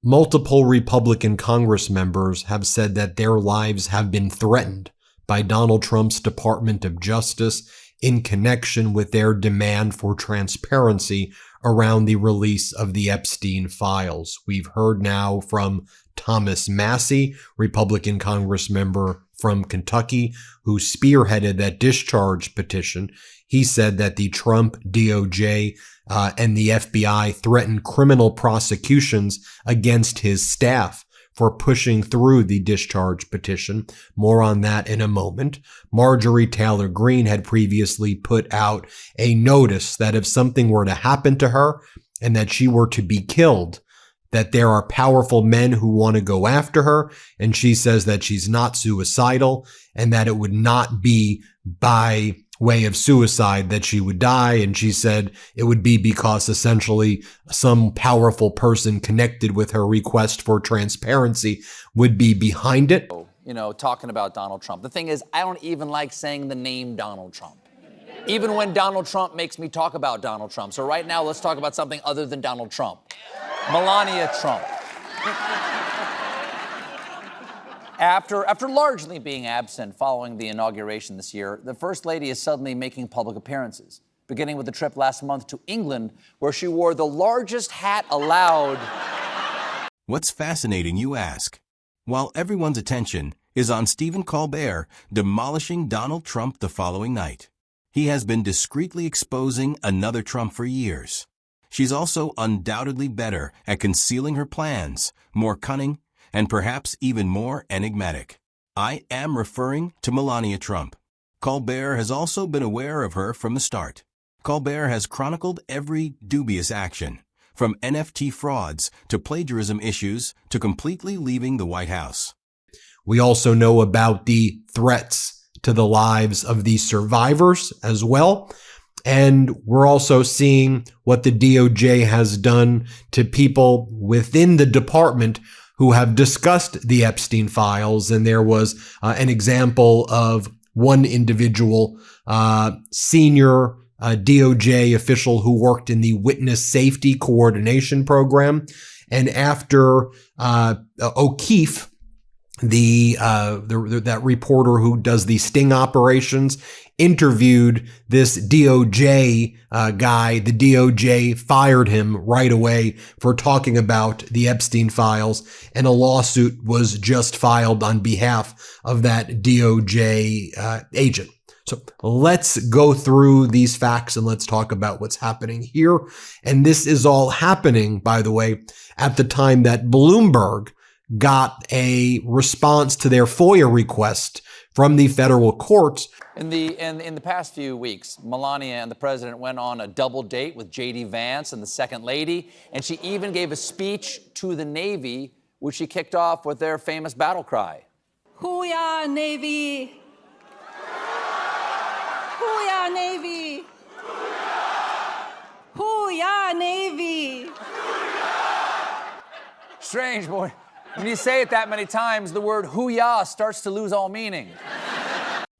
Multiple Republican Congress members have said that their lives have been threatened by Donald Trump's Department of Justice in connection with their demand for transparency around the release of the Epstein files. We've heard now from Thomas Massie, Republican Congress member from Kentucky, who spearheaded that discharge petition. He said that the Trump DOJ and the FBI threatened criminal prosecutions against his staff for pushing through the discharge petition. More on that in a moment. Marjorie Taylor Greene had previously put out a notice that if something were to happen to her and that she were to be killed, that there are powerful men who want to go after her. And she says that she's not suicidal and that it would not be by way of suicide that she would die. And she said it would be because essentially some powerful person connected with her request for transparency would be behind it. You know, talking about Donald Trump. The thing is, I don't even like saying the name Donald Trump, even when Donald Trump makes me talk about Donald Trump. So right now, let's talk about something other than Donald Trump. Melania Trump. After largely being absent following the inauguration this year, the First Lady is suddenly making public appearances, beginning with a trip last month to England, where she wore the largest hat allowed. What's fascinating, you ask? While everyone's attention is on Stephen Colbert demolishing Donald Trump the following night, he has been discreetly exposing another Trump for years. She's also undoubtedly better at concealing her plans, more cunning, and perhaps even more enigmatic. I am referring to Melania Trump. Colbert has also been aware of her from the start. Colbert has chronicled every dubious action, from NFT frauds to plagiarism issues to completely leaving the White House. We also know about the threats to the lives of the survivors as well. And we're also seeing what the DOJ has done to people within the department who have discussed the Epstein files. And there was an example of one individual, senior DOJ official who worked in the Witness Safety Coordination Program. And after O'Keefe, that reporter who does the sting operations, interviewed this DOJ guy, the DOJ fired him right away for talking about the Epstein files, and a lawsuit was just filed on behalf of that DOJ agent. So let's go through these facts and let's talk about what's happening here. And this is all happening, by the way, at the time that Bloomberg got a response to their FOIA request from the federal courts. In the past few weeks, Melania and the president went on a double date with J.D. Vance and the Second Lady, and she even gave a speech to the Navy, which she kicked off with their famous battle cry. Hoo-yah, Navy! Hoo-yah, Navy! Hoo-yah, Navy! Strange, boy. When you say it that many times, the word hoo-yah starts to lose all meaning.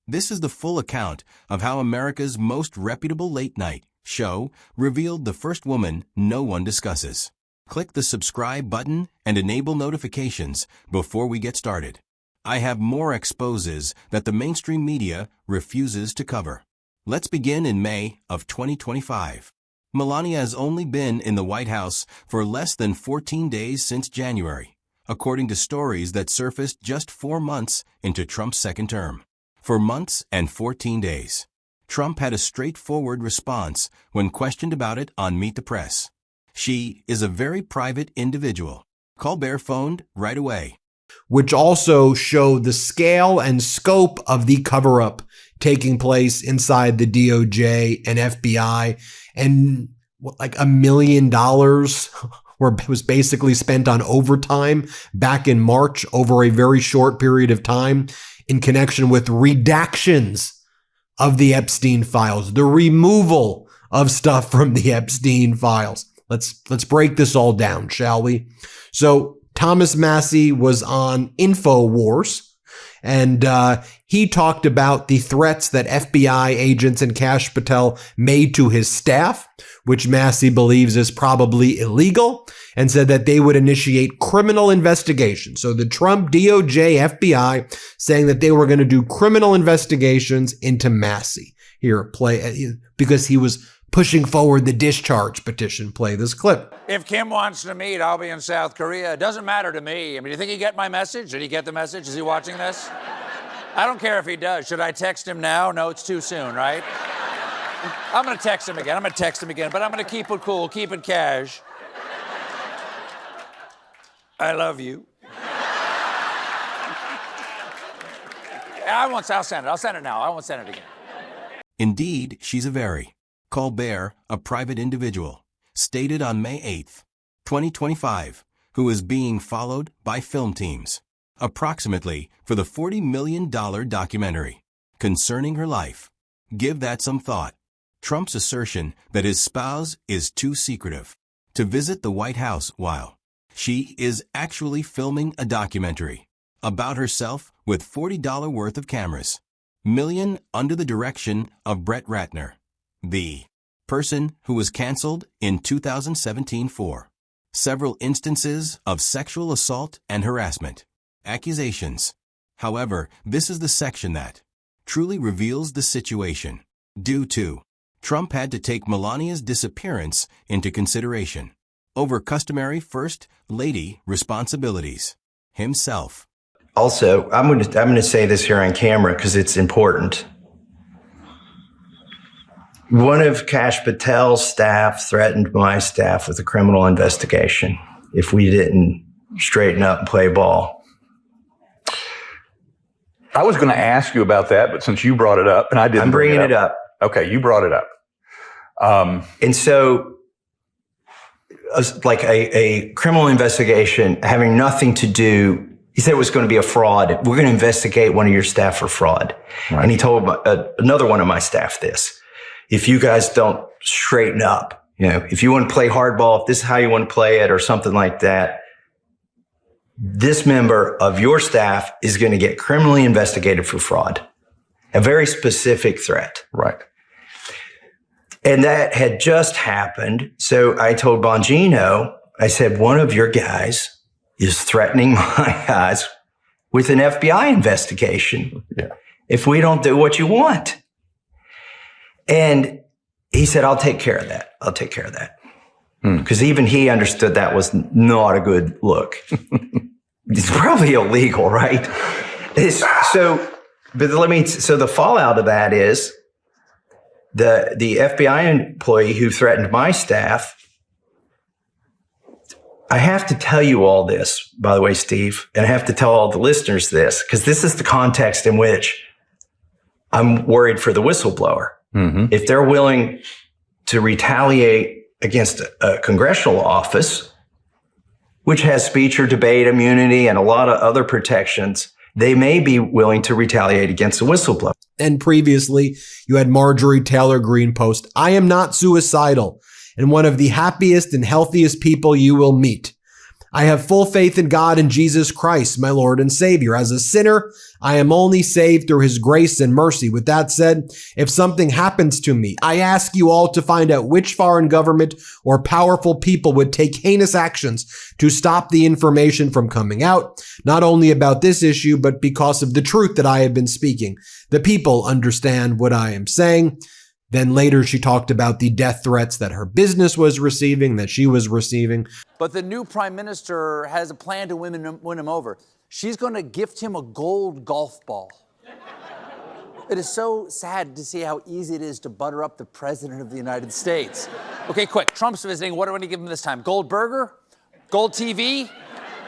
This is the full account of how America's most reputable late-night show revealed the first woman no one discusses. Click the subscribe button and enable notifications before we get started. I have more exposes that the mainstream media refuses to cover. Let's begin in May of 2025. Melania has only been in the White House for less than 14 days since January, according to stories that surfaced just 4 months into Trump's second term. For months and 14 days, Trump had a straightforward response when questioned about it on Meet the Press. She is a very private individual. Colbert phoned right away. Which also showed the scale and scope of the cover-up taking place inside the DOJ and FBI, and like $1 million was basically spent on overtime back in March over a very short period of time in connection with redactions of the Epstein files, the removal of stuff from the Epstein files. Let's break this all down, shall we? So Thomas Massie was on InfoWars And he talked about the threats that FBI agents and Kash Patel made to his staff, which Massey believes is probably illegal, and said that they would initiate criminal investigations. So the Trump DOJ, FBI saying that they were going to do criminal investigations into Massey. Here, play, because he was pushing forward the discharge petition. Play this clip. If Kim wants to meet, I'll be in South Korea. It doesn't matter to me. I mean, do you think he get my message? Did he get the message? Is he watching this? I don't care if he does. Should I text him now? No, it's too soon, right? I'm going to text him again. But I'm going to keep it cool, keep it cash. I love you. I'll send it. I'll send it now. I won't send it again. Indeed, she's a very. Colbert, a private individual, stated on May 8, 2025, who is being followed by film teams, approximately for the $40 million documentary concerning her life. Give that some thought. Trump's assertion that his spouse is too secretive to visit the White House while she is actually filming a documentary about herself with $40 worth of cameras. Million under the direction of Brett Ratner, the person who was canceled in 2017 for several instances of sexual assault and harassment accusations. However, this is the section that truly reveals the situation. Due to Trump had to take Melania's disappearance into consideration over customary First Lady responsibilities himself. Also, I'm going to say this here on camera because it's important. One of Kash Patel's staff threatened my staff with a criminal investigation if we didn't straighten up and play ball. I was going to ask you about that, but since you brought it up, and I didn't, I'm bringing it up. Okay, you brought it up. And so, like a criminal investigation having nothing to do. He said it was going to be a fraud. We're going to investigate one of your staff for fraud. Right. And he told another one of my staff this. If you guys don't straighten up, if you want to play hardball, if this is how you want to play it or something like that, this member of your staff is going to get criminally investigated for fraud. A very specific threat. Right. And that had just happened. So I told Bongino, I said, one of your guys is threatening my guys with an FBI investigation if we don't do what you want. And he said, I'll take care of that. Because even he understood that was not a good look. It's probably illegal, right? So the fallout of that is the FBI employee who threatened my staff. I have to tell you all this, by the way, Steve, and I have to tell all the listeners this, because this is the context in which I'm worried for the whistleblower. Mm-hmm. If they're willing to retaliate against a congressional office, which has speech or debate immunity and a lot of other protections, they may be willing to retaliate against a whistleblower. And previously, you had Marjorie Taylor Greene post, I am not suicidal and one of the happiest and healthiest people you will meet. I have full faith in God and Jesus Christ, my Lord and Savior. As a sinner, I am only saved through his grace and mercy. With that said, if something happens to me, I ask you all to find out which foreign government or powerful people would take heinous actions to stop the information from coming out, not only about this issue, but because of the truth that I have been speaking. The people understand what I am saying. Then later she talked about the death threats that her business was receiving, that she was receiving. But the new prime minister has a plan to win him over. She's going to gift him a gold golf ball. It is so sad to see how easy it is to butter up the president of the United States. Okay, quick. Trump's visiting. What do we give him this time? Gold burger? Gold TV?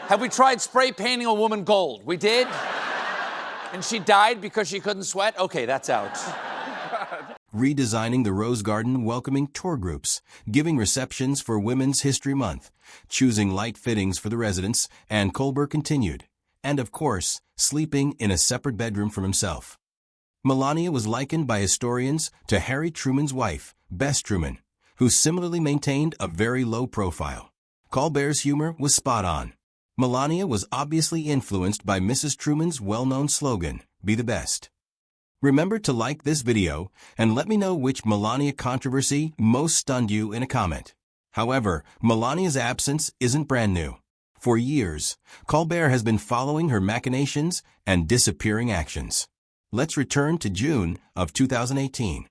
Have we tried spray painting a woman gold? We did? And she died because she couldn't sweat? Okay, that's out. Redesigning the Rose Garden, welcoming tour groups, giving receptions for Women's History Month, choosing light fittings for the residents, and Colbert continued. And of course, sleeping in a separate bedroom from himself. Melania was likened by historians to Harry Truman's wife, Bess Truman, who similarly maintained a very low profile. Colbert's humor was spot on. Melania was obviously influenced by Mrs. Truman's well-known slogan, "Be the best." Remember to like this video and let me know which Melania controversy most stunned you in a comment. However, Melania's absence isn't brand new. For years, Colbert has been following her machinations and disappearing actions. Let's return to June of 2018.